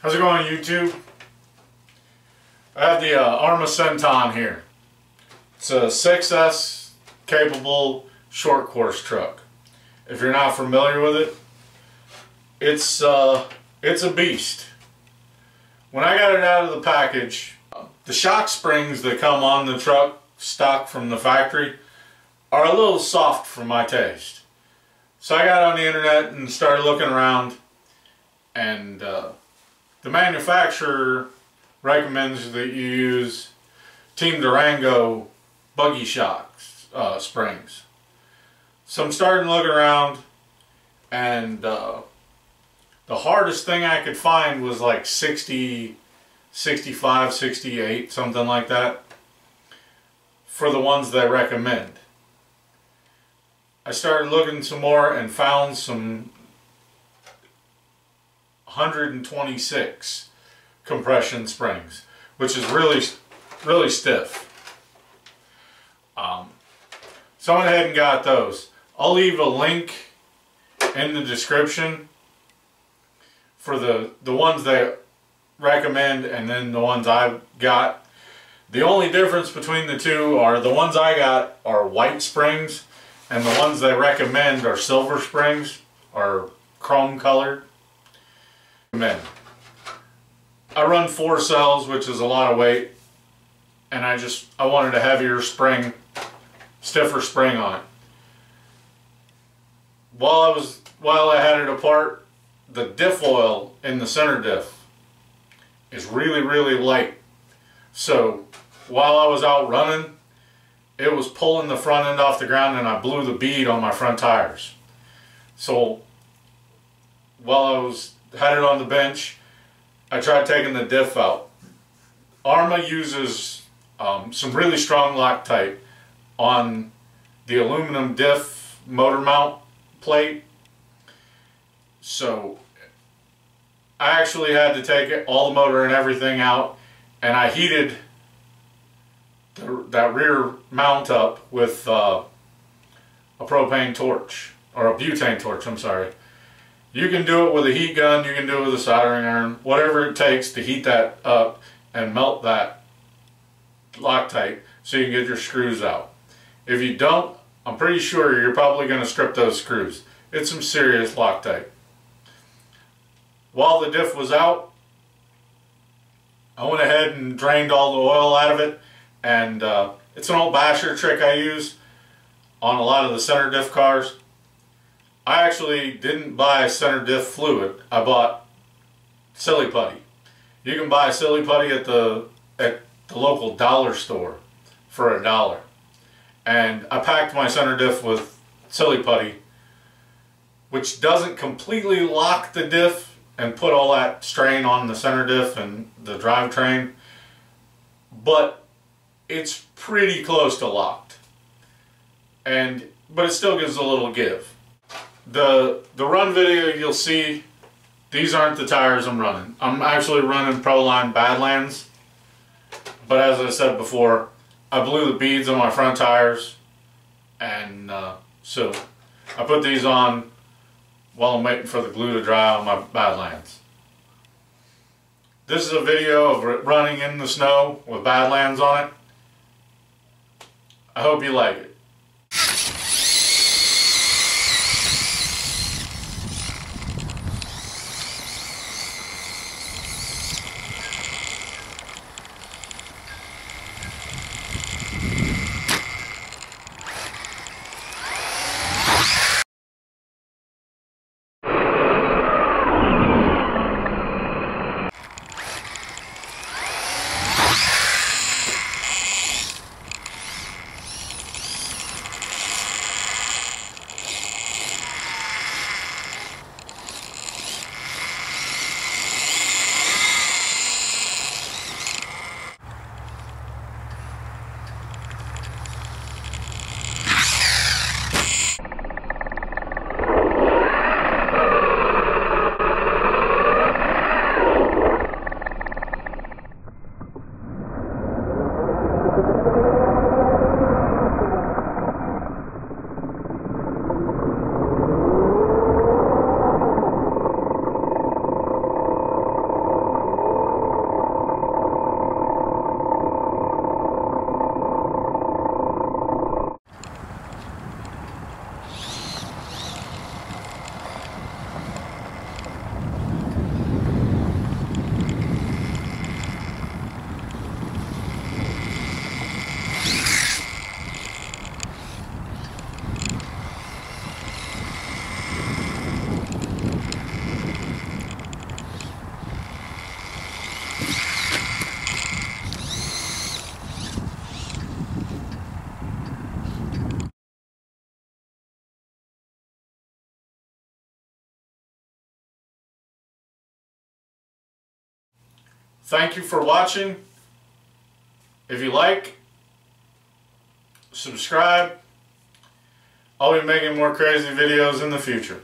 How's it going, YouTube? I have the Arrma Senton here. It's a 6S capable short course truck. If you're not familiar with it, it's a beast. When I got it out of the package, the shock springs that come on the truck stock from the factory are a little soft for my taste. So I got on the internet and started looking around, and the manufacturer recommends that you use Team Durango buggy shocks springs. So I'm starting looking around, and the hardest thing I could find was like 60, 65, 68, something like that, for the ones they recommend. I started looking some more and found some 126 compression springs, which is really stiff. So I went ahead and got those. I'll leave a link in the description for the ones they recommend and then the ones I've got. The only difference between the two are the ones I got are white springs, and the ones they recommend are silver springs, or chrome colored. I run 4 cells, which is a lot of weight, and I wanted a heavier spring, stiffer spring on it. While I had it apart, the diff oil in the center diff is really light. So while I was out running, it was pulling the front end off the ground, and I blew the bead on my front tires. So while I had it on the bench, I tried taking the diff out. Arrma uses some really strong Loctite on the aluminum diff motor mount plate. So I actually had to take all the motor and everything out, and I heated that rear mount up with a propane torch, or a butane torch, I'm sorry. You can do it with a heat gun, you can do it with a soldering iron, whatever it takes to heat that up and melt that Loctite so you can get your screws out. If you don't, I'm pretty sure you're probably going to strip those screws. It's some serious Loctite. While the diff was out, I went ahead and drained all the oil out of it, and it's an old basher trick I use on a lot of the center diff cars. I actually didn't buy center diff fluid. I bought silly putty. You can buy silly putty at the local dollar store for $1. And I packed my center diff with silly putty, which doesn't completely lock the diff and put all that strain on the center diff and the drivetrain, but it's pretty close to locked. But it still gives a little give. The run video you'll see, these aren't the tires I'm running. I'm actually running Proline Badlands, but as I said before, I blew the beads on my front tires, and so I put these on while I'm waiting for the glue to dry on my Badlands. This is a video of running in the snow with Badlands on it. I hope you like it. Thank you for watching. If you like, subscribe. I'll be making more crazy videos in the future.